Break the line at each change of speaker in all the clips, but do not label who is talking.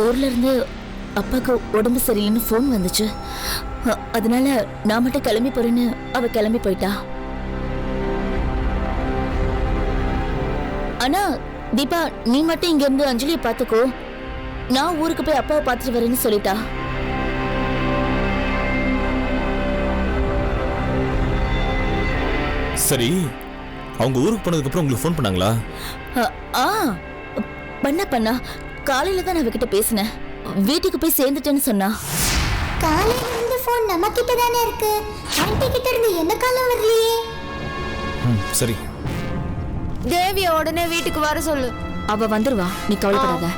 ஊர்ல இருந்து அப்பாக்கு உடம்பு சரியில்லைன்னு ஃபோன் வந்துச்சு. அதனால நான் மட்டும் கிளம்பி போறேன்னு அவ கிளம்பி போயிட்டா. ஆனா தீபா, நீ மட்டும் இங்க இருந்து அஞ்சலியை பாத்துக்கோ, நான் ஊருக்கு போய் அப்பாவை பாத்துட்டு வரேன்னு சொல்லிட்டா.
சரி, அவங்க ஊருக்கு போனதுக்கு அப்புறம் உங்களுக்கு ஃபோன் பண்ணாங்களா?
பண்ணா காலையில தான் நான் அவகிட்ட பேசினேன். வீட்டுக்கு போய் சேர்ந்துட்டேன்னு சொன்னா.
காலையில இருந்து ஃபோன் நம்ம கிட்ட தானே இருக்கு, ஆன்ட்டி கிட்ட இருந்து என்ன காலம் வரலையே.
சரி,
தேவிய உடனே வீட்டுக்கு வர சொல்லு.
அவ வந்துருவா, நீ கவலைப்படாத.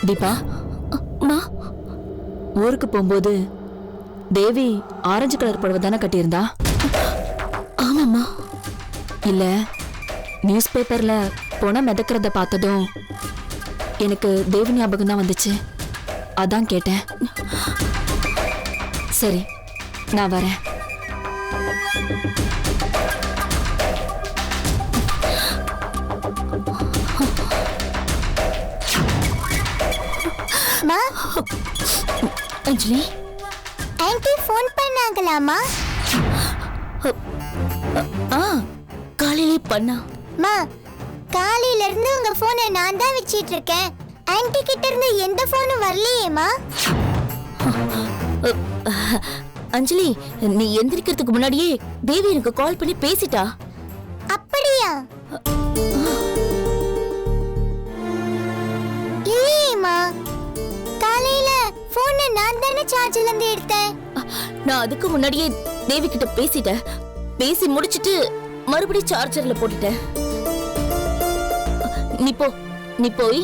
தீபா, அம்மா, ஊருக்கு போகும்போது தேவி ஆரஞ்சு கலர் புடவை தானே கட்டியிருந்தா? ஆமாம்மா. இல்ல, நியூஸ் பேப்பர்ல பொண மிதக்கிறத பார்த்ததும் எனக்கு தேவி ஞாபகம் தான் வந்துச்சு, அதான் கேட்டேன். சரி, நான் வரேன். அஞ்சலி,
ஆன்ட்டி ஃபோன் பண்ணாங்களாமா?
காலையிலே பண்ணா.
மா, காலையில இருந்து உங்க போனை நான் தான் வச்சிட்டு இருக்கேன். ஆன்ட்டி கிட்ட இருந்து எந்த போனும் வரலையேமா.
அஞ்சலி, நீ எந்திரிக்கிறதுக்கு முன்னாடியே தேவி எனக்கு கால் பண்ணி பேசிட்டா.
அப்படியா? இல்லையேமா, காலையில போனை நான் தானே சார்ஜ்ல இருந்து எடுத்தேன்.
நான் அதுக்கு முன்னாடியே தேவி கிட்ட பேசிட்டேன். பேசி முடிச்சிட்டு மறுபடியும் சார்ஜர்ல போட்டுட்டேன். நீ போய்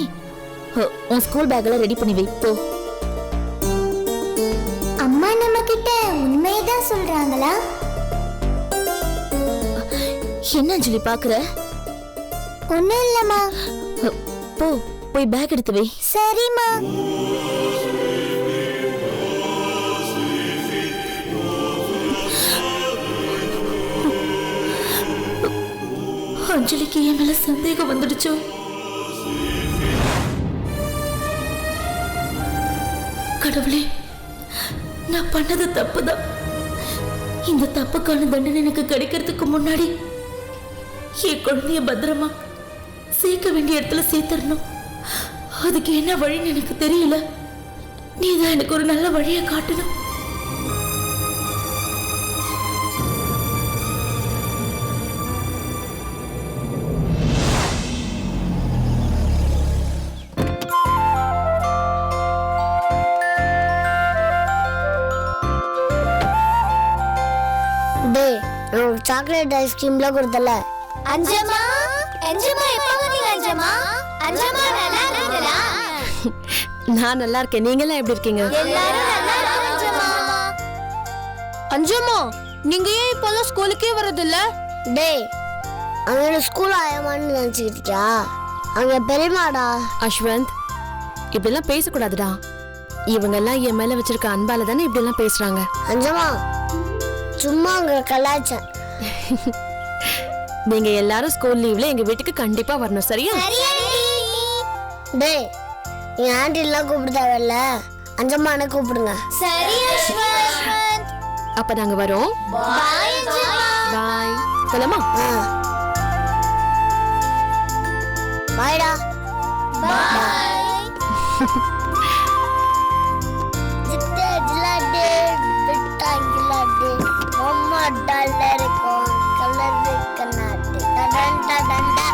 உன் ஸ்கூல் பேக்ல ரெடி பண்ணி வை போ.
அம்மா நம்ம கிட்ட உண்மையதான் சொல்றாங்களா?
என்ன அஞ்சலி பாக்குற?
ஒண்ணும் இல்லம்மா.
போய் பேக் எடுத்து வை.
சரிம்மா.
அஞ்சலிக்கு என் மேல சந்தேகம் வந்துடுச்சோ? கடவுளே, நான் பண்ணது தப்புதான். இந்த தப்புக்கான தண்டனை எனக்கு கிடைக்கிறதுக்கு முன்னாடி என் குழந்தைய பத்திரமா சேர்க்க வேண்டிய இடத்துல சேர்த்துடணும். அதுக்கு என்ன வழின்னு எனக்கு தெரியல. நீதான் எனக்கு ஒரு நல்ல வழியை காட்டணும்.
சாக்லேட் ஐஸ்கிரீம்ல கொடுத்தல. அஞ்சமா, அஞ்சமா எப்ப வந்தீங்க? அஞ்சமா, அஞ்சமா நல்லா இருக்கீங்களா?
நான் நல்லா இருக்கேன். நீங்க எல்லாம் எப்படி இருக்கீங்க?
எல்லாரும் நல்லா இருக்கோம் அஞ்சமா.
அஞ்சம்மா, நீங்க ஏன் இப்போலாம் ஸ்கூலுக்கே வரது இல்ல?
டேய், அவங்க ஸ்கூல் ஆயமான்னு நினைச்சிட்டியா? அவங்க பெரியமாடா.
அஸ்வந்த், இப்படி எல்லாம் பேசக்கூடாதுடா. இவங்க எல்லாம் என் மேல வச்சிருக்க அன்பால தானே இப்படி எல்லாம் பேசுறாங்க.
அஞ்சமா, சும்மா உங்க கலாச்சேன்.
நீங்க எல்லாரும் ஸ்கூல் லீவ்ல எங்க வீட்டுக்கு கண்டிப்பா வரணும், சரியா?
டேய், நீ ஆண்டி எல்லாம் கூப்பிட தேவையில்ல, அஞ்சம்மானை கூப்பிடுங்க. சரி அஸ்வந்த்.
அப்ப நாங்க வரோம்.
பாய் அஞ்சம்மா.
பாய். போலாமா?
பாய்டா. பாய். ஜித்தே ஜிலாடே பிட்டாங்கிலாடே அம்மா dollar cone colour கனாட்டே டடண்டா டண்டா.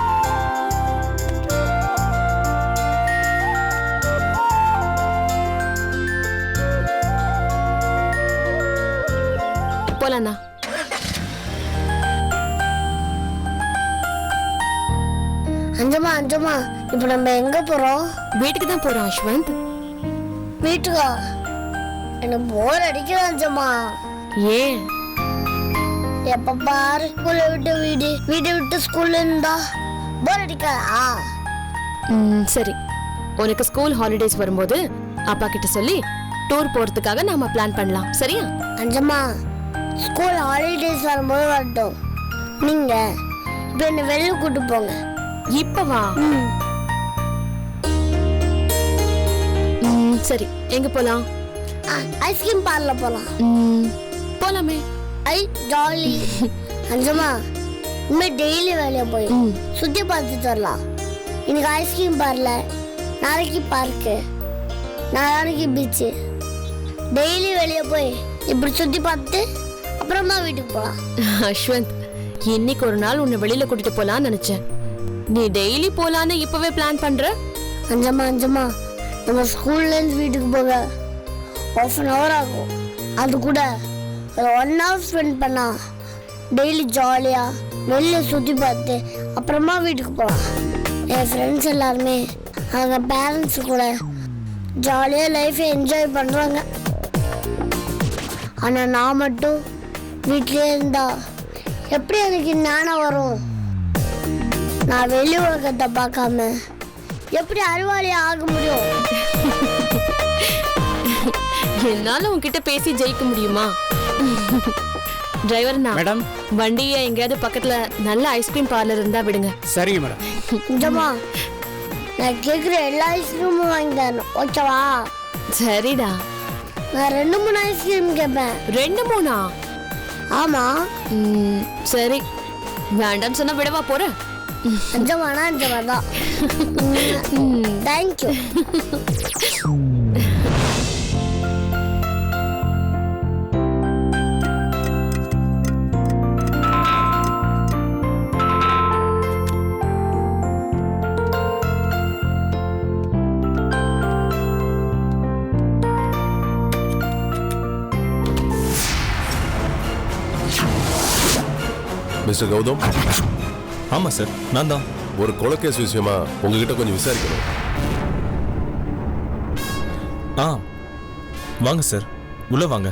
போலாண்ணா.
Anjamma, Anjamma, இப்ப நம்ம எங்க போறோம்?
வீட்டுக்கு தான் போறோம் அஸ்வந்த்.
வீட்டுக்கா? எனக்கு போர் அடிக்குது அஞ்சம்மா.
ஏன்?
எப்ப பாரு ஸ்கூல்ல விட்டு வீடு, வீடு விட்டு ஸ்கூல்ல இருந்தா போர் அடிக்காதா?
சரி, உனக்கு ஸ்கூல் ஹாலிடேஸ் வரும்போது அப்பா கிட்ட சொல்லி டூர் போறதுக்காக நாம பிளான் பண்ணலாம். சரியா?
அஞ்சம்மா, ஸ்கூல் ஹாலிடேஸ் வரும்போது வரட்டும். நீங்க இப்ப என்ன வெளியே கூட்டு போங்க.
இப்ப வா. சரி, எங்க போலாம்?
ஐஸ்கிரீம் பார்ல போலாம்.
போலாமே.
ஐ ஜாலி. அஞ்சம்மா, இனிமே டெய்லி வெளியே போய் சுத்தி பார்த்துட்டு வரலாம். இன்னைக்கு ஐஸ்கிரீம் பார்ல, நாளைக்கு பார்க்கு, நாளைக்கு பீச்சு. டெய்லி வெளியே போய் இப்படி சுத்தி பார்த்துட்டு அப்புறமா வீட்டுக்கு போலாம்.
அஸ்வந்த், இன்னைக்கு ஒரு நாள் உன்னை வெளியில கூட்டிட்டு போலான்னு நினைச்சேன். நீ டெய்லி போலான்னு இப்பவே பிளான் பண்ற?
அஞ்சம்மா, நம்ம ஸ்கூல்ல இருந்து வீட்டுக்கு போக 1/2 hour ஆகும். அது கூட ஒரு 1 hour ஸ்பெண்ட் பண்ணா டெய்லி ஜாலியா வெளில சுத்தி பார்த்து அப்புறமா வீட்டுக்கு போகலாம். என் ஃப்ரெண்ட்ஸ் எல்லாருமே அவங்க பேரண்ட்ஸ் கூட ஜாலியாக லைஃப்பை என்ஜாய் பண்ணுறாங்க. ஆனால் நான் மட்டும் வீட்டிலே இருந்தா எப்படி எனக்கு ஞானம் வரும்? நான் வெளி உலகத்தை பார்க்காம எப்படி அறிவாளி ஆக முடியும்?
என்னால உன்கிட்ட பேசி ஜெயிக்க முடியுமா? டிரைவர் மேடம், வண்டியை எங்கேயாவது பக்கத்துல நல்ல ஐஸ்கிரீம் பார்லர் இருந்தா விடுங்க.
சரிங்க மேடம்.
நிஜமா நான் கேட்குற எல்லா ஐஸ்கிரீமும் வாங்கி தரணும், ஓகேவா?
சரிடா.
நான் 2-3 ஐஸ்கிரீம் கேட்பேன்.
2-3?
ஆமா.
சரி, வேண்டாம் சொன்னா விடவா போற?
நிஜமானா நிஜமாதான். தேங்க்யூ.
மிஸ்டர் கௌதம்.
ஆமாம் சார், நான் தான்.
ஒரு கொலைக்கேஸ் விஷயமா உங்ககிட்ட கொஞ்சம் விசாரிக்கணும்.
வாங்க சார், உள்ள வாங்க.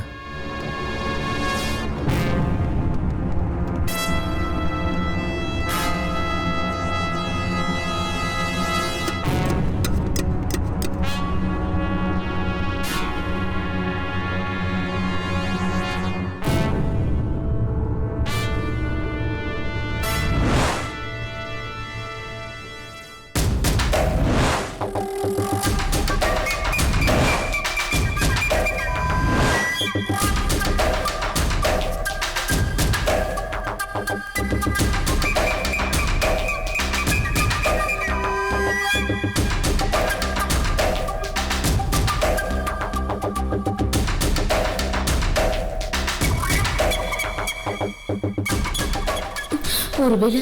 ஒருவேளை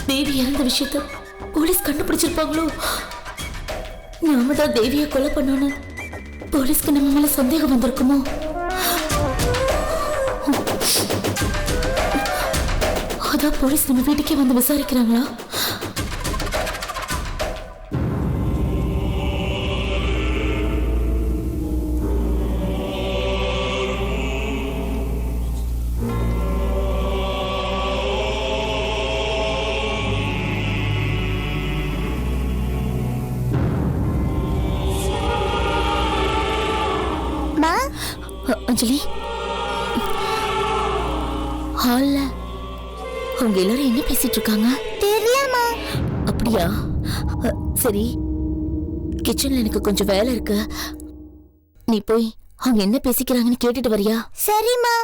தேவி இறந்த விஷயத்த போலீஸ் கண்டுபிடிச்சிருப்பாங்களோ? நாம தான் தேவியை கொலை பண்ணோன்னு போலீஸ்க்கு நம்ம மேல சந்தேகம் வந்திருக்குமோ? அதான் போலீஸ் நம்ம வீட்டுக்கே வந்து விசாரிக்கிறாங்களா? அஞ்சலி, ஹால்ல அவங்க எல்லாரும் என்ன பேசிட்டு இருக்காங்க?
தெரியலமா.
அப்படியா? சரி, கிச்சன்ல எனக்கு கொஞ்சம் வேலை இருக்கு. நீ போய் அவங்க என்ன பேசிக்கிறாங்கன்னு கேட்டுட்டு வரியா?
சரிம்மா.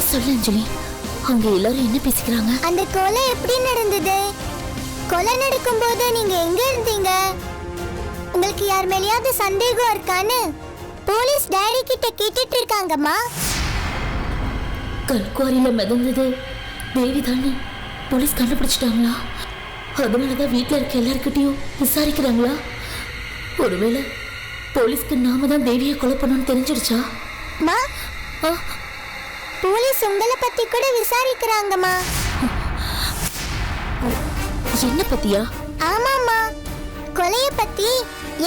சொல்லு அஞ்சலி, அவங்க எல்லாரும் என்ன பேசிக்கிறாங்க?
அந்த கொலை எப்படி நடந்தது? கொலை நடக்கும் போது நீங்க எங்க இருந்தீங்க? உங்களுக்கு யார் மேலயாவது சந்தேகம் இருக்கான்னு போலீஸ் டாடி கிட்ட கேட்டுட்டு இருக்காங்கம்மா.
கல்குவாரியில மிதந்தது தேவி தானே போலீஸ் கண்டுபிடிச்சிட்டாங்களா? அதனாலதான் வீட்டில் இருக்க எல்லார்கிட்டையும் விசாரிக்கிறாங்களா? ஒருவேளை போலீஸ்க்கு நாம தான் தேவியை கொலை பண்ணோன்னு தெரிஞ்சிடுச்சா?
மா
ஆ,
போலீஸ் உங்களை பத்தி கூட விசாரிக்கிறாங்கம்மா.
என்ன பத்தியா?
ஆமாம்மா, கொலைய பத்தி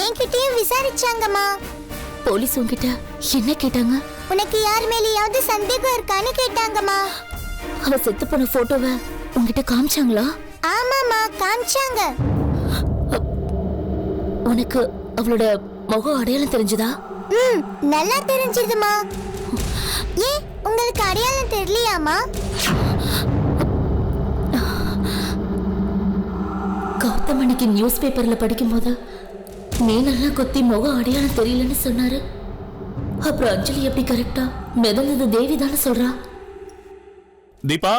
என்கிட்டயும் விசாரிச்சாங்கம்மா.
போலீஸ் உங்ககிட்ட என்ன கேட்டாங்க?
உனக்கு யார் மேலேயாவது சந்தேகம் இருக்கான்னு கேட்டாங்கம்மா.
அவ செத்து போன போட்டோவை உங்ககிட்ட காமிச்சாங்களா?
ஆமாம்மா, காமிச்சாங்க.
உனக்கு அவளோட முக அடையாளம் தெரிஞ்சதா?
நல்லா தெரிஞ்சதுமா. ஏன் உங்களுக்கு அடையாளம் தெரியலையாமா?
கௌதம் அன்னைக்கு நியூஸ் பேப்பர்ல படிக்கும் போது மீனெல்லாம் கொத்தி முக அடையாளம் தெரியலன்னு சொன்னாரு. அப்புறம் அஞ்சலி எப்படி கரெக்டா மிதந்தது தேவி தானே சொல்றா?
தீபா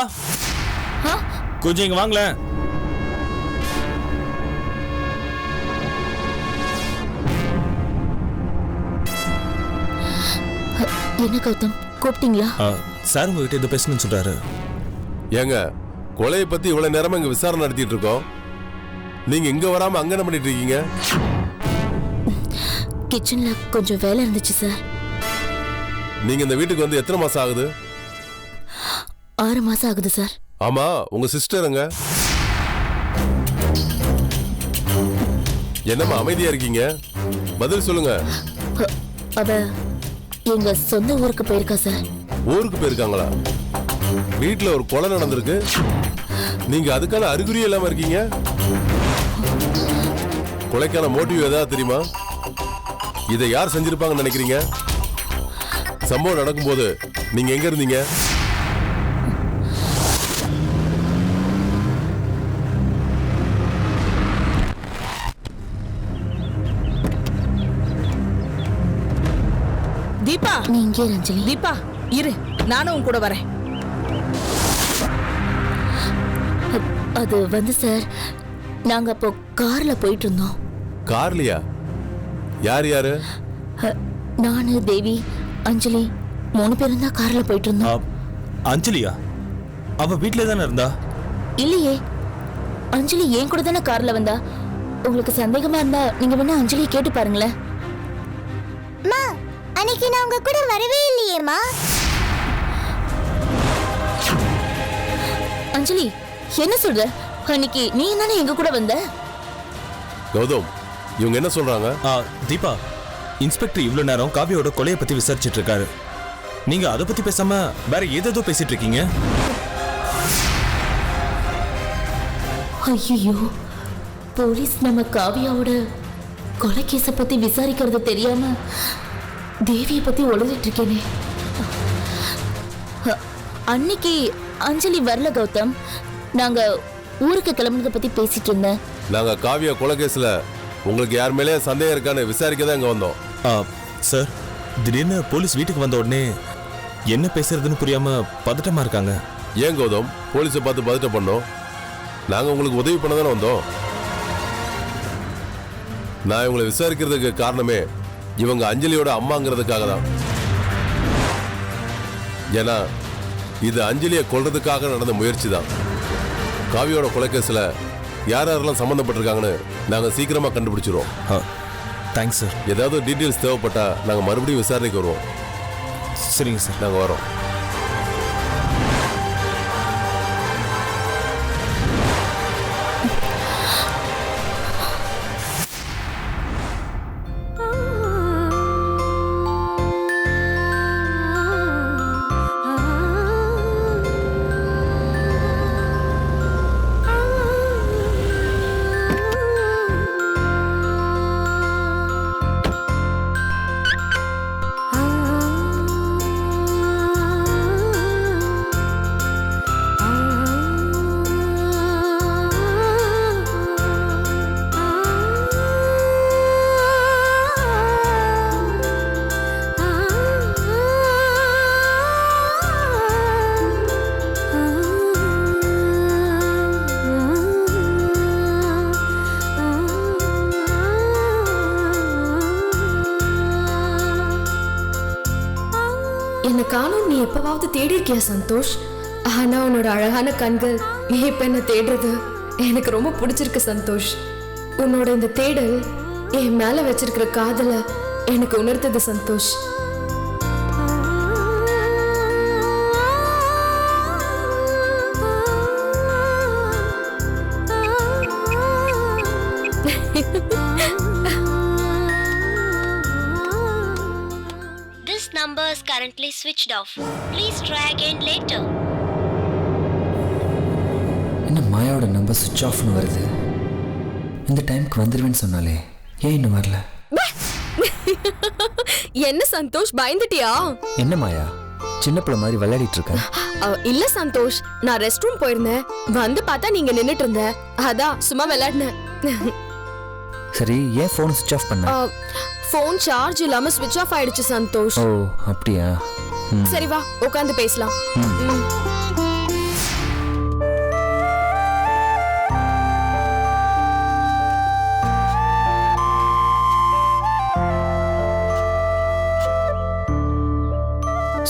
ஆ?
கொஞ்சம் இங்க வாங்களேன்.
என்ன கௌதம், கூப்பிட்டீங்களா?
சார் உங்ககிட்ட எது பேசணும்னு சொல்றாரு.
ஏங்க, கொலையை பத்தி இவ்வளவு நேரமா இங்க விசாரணை நடத்திட்டு இருக்கோம். நீங்க இங்க வராம அங்க என்ன பண்ணிட்டு இருக்கீங்க?
கிச்சன்ல கொஞ்சம் வேலை இருந்துச்சு சார்.
நீங்க இந்த வீட்டுக்கு வந்து எத்தனை மாசம் ஆகுது?
6 மாசம் ஆகுது சார்.
ஆமா, உங்க சிஸ்டருங்க. என்னம்மா அமைதியா இருக்கீங்க? பதில் சொல்லுங்க.
அவ எங்க சொந்த ஊருக்கு போயிருக்கா சார்.
ஊருக்கு போயிருக்காங்களா? வீட்டுல ஒரு கொலை நடந்திருக்கு. நீங்க அதுக்கான அறிகுறியே இல்லாம இருக்கீங்க. கொலைக்கான மோட்டிவ் ஏதாவது தெரியுமா? இதை யார் செஞ்சிருப்பாங்கன்னு நினைக்கிறீங்க? சம்பவம் நடக்கும்போது நீங்க எங்க இருந்தீங்க?
தீபா,
நீ இங்கே இரு அஞ்சலி.
தீபா இரு, நானும் உன் கூட வரேன்.
அது வந்து சார், நாங்க அப்போ கார்ல போயிட்டு இருந்தோம்.
கார்லியா? யார் யாரு?
நானு, தேவி, அஞ்சலி 3 பேரும் தான் கார்ல போயிட்டு இருந்தோம்.
அஞ்சலியா? அவ வீட்ல தானே இருந்தா?
இல்லையே, அஞ்சலி ஏன் கூட தானே கார்ல வந்தா. உங்களுக்கு சந்தேகமா இருந்தா நீங்க வேணா அஞ்சலியை கேட்டு பாருங்களேன்.
மா, அன்னைக்கு நான் உங்க கூட வரவே இல்லையேம்மா.
அஞ்சலி என்ன சொல்ற? அன்னைக்கு நீ தானே எங்க கூட வந்த.
கௌதம், இவங்க என்ன சொல்றாங்க?
தீபா, இன்ஸ்பெக்டர் இவ்வளவு நேரம் காவியோட கொலையை பத்தி விசாரிச்சிட்டு இருக்காரு. நீங்க அதை பத்தி பேசாம வேற ஏதேதோ பேசிட்டு இருக்கீங்க.
ஐயோ, போலீஸ் நம்ம காவியாவோட கொலை கேஸ பத்தி விசாரிக்கிறது தெரியாம தேவியை பத்தி உளறிட்டு இருக்கேனே. அன்னைக்கு அஞ்சலி வரல கௌதம். நாங்க ஊருக்கு கிளம்புறத பத்தி பேசிட்டு இருந்தேன்.
நாங்க காவியா கொலை கேஸ்ல உங்களுக்கு யார் மேலே சந்தேகம் இருக்கான்னு விசாரிக்க தான் இங்க வந்தோம்.
சார், திடீர்னு போலீஸ் வீட்டுக்கு வந்த உடனே என்ன பேசுறதுன்னு புரியாம பதட்டமா இருக்காங்க.
ஏன் கௌதம் போலீஸை பார்த்து பதட்டம் பண்ணோம்? நாங்க உங்களுக்கு உதவி பண்ண தானே வந்தோம். நான் இவங்களை விசாரிக்கிறதுக்கு காரணமே இவங்க அஞ்சலியோட அம்மாங்கிறதுக்காக தான். ஏன்னா இது அஞ்சலியை கொல்றதுக்காக நடந்த முயற்சி தான். காவியோட கொலைகேஸ்ல யார் யாரெல்லாம் சம்மந்தப்பட்டிருக்காங்கன்னு நாங்க சீக்கிரமா கண்டுபிடிச்சிருவோம்.
Thanks sir.
ஏதாவது டீட்டெயில்ஸ் தேவைப்பட்டா நாங்க மறுபடியும் விசாரணைக்கு வருவோம்.
சரிங்க சார்.
நாங்க வரோம்.
என்ன காணும் நீ எப்பவாவது தேடி இருக்கியா சந்தோஷ்? ஆனா உன்னோட அழகான கண்கள் இப்ப என்ன தேடுறது எனக்கு ரொம்ப பிடிச்சிருக்கு சந்தோஷ். உன்னோட இந்த தேடல் என் மேல வச்சிருக்கிற காதல எனக்கு உணர்த்தது Santhosh.
This number is currently switched off. Please try again later.
என்ன மாயாவோட நம்பர் சுவிட்ச் ஆஃப்னு வருது? இந்த டைம்க்கு வந்துருவேன்னு சொன்னாலே ஏன் இன்னும் வரல?
என்ன சந்தோஷ் பயந்துட்டியா?
என்ன மாயா சின்ன பிள்ளை மாதிரி விளையாடிட்டு இருக்க?
இல்ல சந்தோஷ், நான் ரெஸ்ட் ரூம் போயிருந்தேன், வந்து பார்த்தா நீங்க நின்னுட்டு இருந்த, அதான் சும்மா விளையாடினேன்.
சரி ஏன் ஃபோன் சுவிட்ச் ஆஃப் பண்ண?
ஃபோன் சார்ஜ் இல்லாம ஸ்விட்ச் ஆஃப் ஆயிடுச்சு சந்தோஷ்.
ஓ அப்படியா?
சரி வா உட்காந்து பேசலாம்.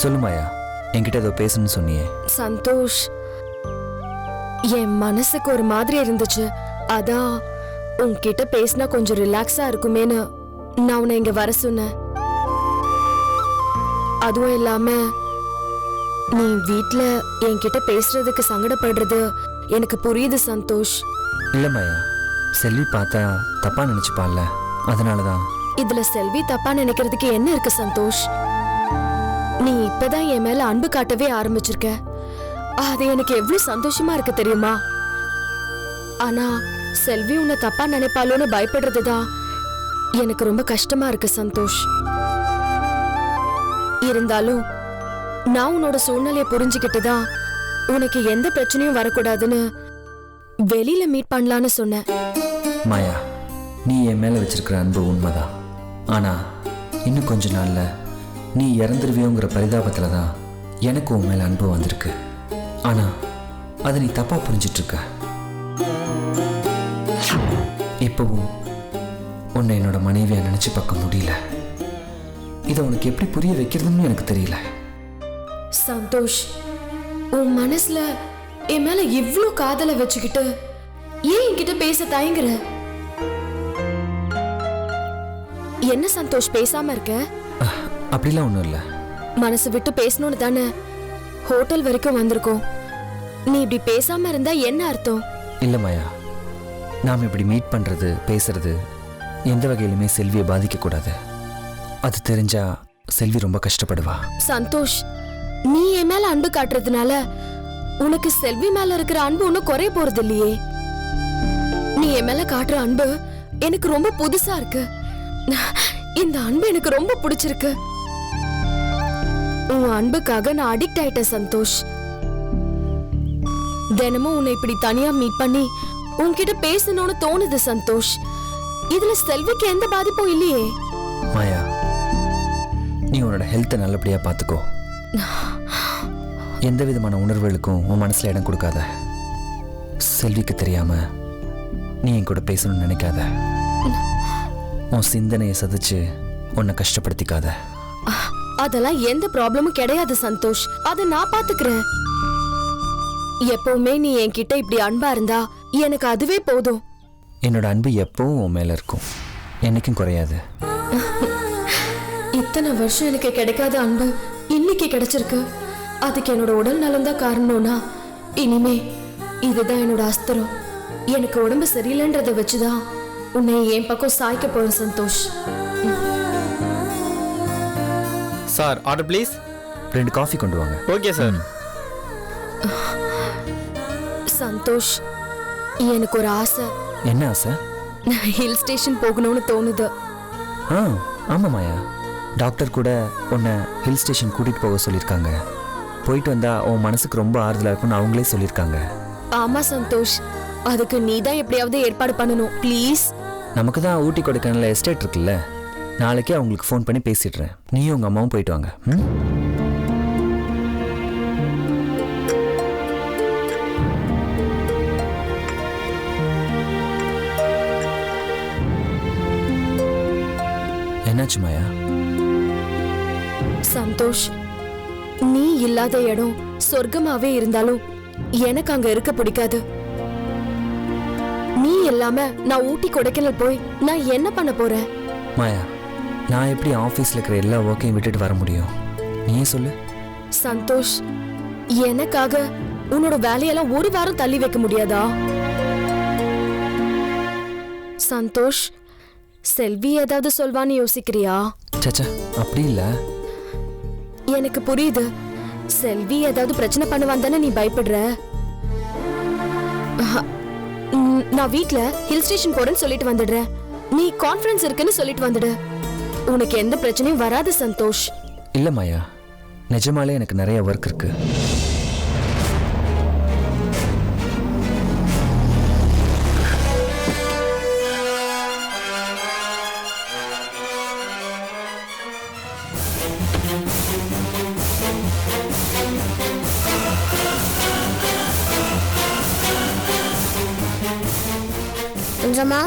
சொல்லு மாயா, என்கிட்ட ஏதோ பேசணும்னு சொன்னியே.
சந்தோஷ், என் மனசுக்கு ஒரு மாதிரி இருந்துச்சு, அதான் உன்கிட்ட பேசினா கொஞ்சம் ரிலாக்ஸா இருக்குமேன்னு நான் உன்னை இங்க வர சொன்னேன். அதுவும் இல்லாம நீ வீட்ல என்கிட்ட பேசுறதுக்கு சங்கடப்படுறது எனக்கு புரியுது சந்தோஷ்.
இல்ல மாயா, செல்வி பார்த்தா தப்பா நினைச்சுப்பான்ல, அதனாலதான்.
இதுல செல்வி தப்பா நினைக்கிறதுக்கு என்ன இருக்கு சந்தோஷ்? நீ இப்பதான் என் மேல அன்பு காட்டவே ஆரம்பிச்சிருக்க, அது எனக்கு எவ்வளவு சந்தோஷமா இருக்கு தெரியுமா? ஆனா செல்வி உன்னை தப்பா நினைப்பாளோன்னு பயப்படுறதுதான் எனக்கு ரொம்ப கஷ்டமா இருக்கு சந்தோஷ். இருந்தாலும் நான் உன்னோட சூழ்நிலையை புரிஞ்சுக்கிட்டுதான் உனக்கு எந்த பிரச்சனையும் வரக்கூடாதுன்னு வெளியில மீட் பண்ணலான்னு சொன்னேன்.
மாயா, நீ என் மேல வச்சிருக்கிற அன்பு உண்மைதான். ஆனா இன்னும் கொஞ்ச நாள்ல நீ இறந்துருவியோங்கிற பரிதாபத்துல தான் எனக்கு உன் மேல அன்பு வந்திருக்கு. ஆனா அதை நீ தப்பா புரிஞ்சிட்டு இருக்க. இப்பவும் உன்னை என்னோட மனைவியா நினைச்சு பார்க்க முடியல. இதை உனக்கு எப்படி புரிய வைக்கிறதுன்னு எனக்கு தெரியல.
சந்தோஷ், உன் மனசுல என் மேல இவ்ளோ காதலை வச்சுக்கிட்டு ஏன் என்கிட்ட பேச தயங்குற? என்ன சந்தோஷ் பேசாம இருக்க?
அப்படிலாம் ஒன்றும் இல்லை.
மனசு விட்டு பேசணும்னு தானே ஹோட்டல் வரைக்கும் வந்திருக்கோம். நீ இப்படி பேசாம இருந்தா என்ன அர்த்தம்?
இல்லை மாயா, நாம் இப்படி மீட் பண்றது பேசுறது எந்த வகையிலுமே செல்வியை பாதிக்கக்கூடாது. அது தெரிஞ்சா செல்வி ரொம்ப கஷ்டப்படுவா.
சந்தோஷ், நீ என் மேல அன்பு காட்டுறதுனால உனக்கு செல்வி மேல இருக்கிற அன்பு ஒன்னும் குறைய போறது இல்லையே. நீ என் மேல காட்டுற அன்பு எனக்கு ரொம்ப புதுசா இருக்கு. இந்த அன்பு எனக்கு ரொம்ப பிடிச்சிருக்கு. உன் அன்புக்காக நான் அடிக்ட் ஆயிட்டேன் சந்தோஷ். தினமும் உன்னை இப்படி தனியா மீட் பண்ணி உன்கிட்ட பேசணும்னு தோணுது சந்தோஷ். இதுல செல்விக்கு எந்த பாதிப்பும் இல்லையே.
மாயா, நீ உன்னோட ஹெல்த்தை நல்லபடியா பார்த்துக்கோ. எந்த விதமான உணர்வுகளுக்கும் உன் மனசுல இடம் கொடுக்காத. செல்விக்கு தெரியாம நீ என் கூட பேசணும்னு நினைக்காத. உன் சிந்தனையை சதிச்சு உன்னை கஷ்டப்படுத்திக்காத.
அதெல்லாம் எந்த ப்ராப்ளமும் கிடையாது சந்தோஷ், அதை நான் பாத்துக்கிறேன். எப்பவுமே நீ என்கிட்ட இப்படி அன்பா இருந்தா எனக்கு அதுவே போதும்.
என்னோட அன்பு எப்பவும் உன் மேல இருக்கும், என்னைக்கும் குறையாது.
இத்தனை வருஷம் எனக்கு கிடைக்காத அன்பு இன்னைக்கு கிடைச்சிருக்கு. அதுக்கு என்னோட உடல் நலம் தான் காரணம்னா இனிமே இதுதான் என்னோட அஸ்திரம். எனக்கு உடம்பு சரியில்லைன்றதை வச்சுதான் உன்னை என் பக்கம் சாய்க்க போறேன் Santosh.
Sir order please.
2 coffee கொண்டு வாங்க.
Okay sir.
சந்தோஷ், எனக்கு ஒரு ஆசை.
என்ன ஆசை?
ஹில் ஸ்டேஷன் போகணும்னு தோணுது.
ஆமா மாயா, டாக்டர் கூட உன்னை ஹில் ஸ்டேஷன் கூட்டிட்டு போக சொல்லியிருக்காங்க. போயிட்டு வந்தா உன் மனசுக்கு ரொம்ப ஆறுதலா இருக்கும்னு அவங்களே சொல்லியிருக்காங்க.
ஆமா சந்தோஷ், அதுக்கு நீ தான் எப்படியாவது ஏற்பாடு பண்ணணும் ப்ளீஸ்.
நமக்கு தான் ஊட்டி கொடைக்கானல்ல எஸ்டேட் இருக்குல்ல, நாளைக்கே அவங்களுக்கு ஃபோன் பண்ணி பேசிடுறேன். நீயும் உங்க அம்மாவும் போயிட்டு வாங்க. என்னாச்சு மாயா?
சந்தோஷ், நீ இல்லாத இடம் சொர்க்கமாவே இருந்தாலும் எனக்கு அங்க இருக்க பிடிக்காது. நீ இல்லாம நான் ஊட்டி கொடைக்கானல் போய் நான் என்ன பண்ண போறேன்?
மாயா, நான் எப்படி ஆஃபீஸில் இருக்கிற எல்லா ஒர்க்கையும் விட்டுட்டு வர முடியும்? நீயே சொல்லு.
சந்தோஷ், எனக்காக உன்னோட வேலையெல்லாம் ஒரு வாரம் தள்ளி வைக்க முடியாதா? சந்தோஷ், செல்வி ஏதாவது சொல்வான்னு யோசிக்கிறியா?
சச்சா, அப்படி இல்லை.
எனக்கு புரியுது. செல்வி ஏதாவது பிரச்சனை பண்ணுவான் தானே நீ பயப்படுற. நான் வீட்ல ஹில் ஸ்டேஷன் போறேன்னு சொல்லிட்டு வந்துடுறேன். நீ கான்ஃபரன்ஸ் இருக்குன்னு சொல்லிட்டு வந்துடு. உனக்கு எந்த பிரச்சனையும் வராது சந்தோஷ்.
இல்லை மாயா, நிஜமாலே எனக்கு நிறைய ஒர்க் இருக்கு.
அஞ்சம்மா,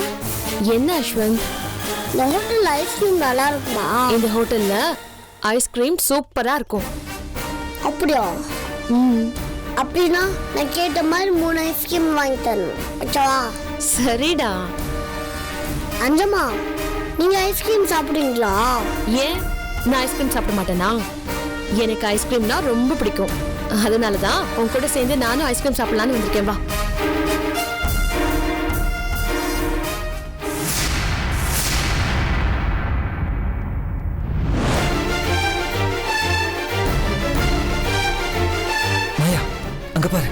என்ன அஸ்வந்த்,
இந்த ஹோட்டல் ஐஸ்கிரீம் நல்லா இருக்குமா?
இந்த ஹோட்டல்ல ஐஸ்கிரீம் சூப்பரா இருக்கும்.
அப்படியா? அப்படின்னா நான் கேட்ட மாதிரி 3 ஐஸ்கிரீம் வாங்கி தரணும். ஓகேவா?
சரிடா.
அஞ்சம்மா, நீங்க ஐஸ்கிரீம் சாப்பிடுவீங்களா?
ஏன் நான் ஐஸ்கிரீம் சாப்பிட மாட்டேனா? எனக்கு ஐஸ்கிரீம்னா ரொம்ப பிடிக்கும். அதனாலதான் உன் கூட சேர்ந்து நானும் ஐஸ்கிரீம் சாப்பிடலான்னு வந்திருக்கேன். வா.
மாயா, அங்க பாரு.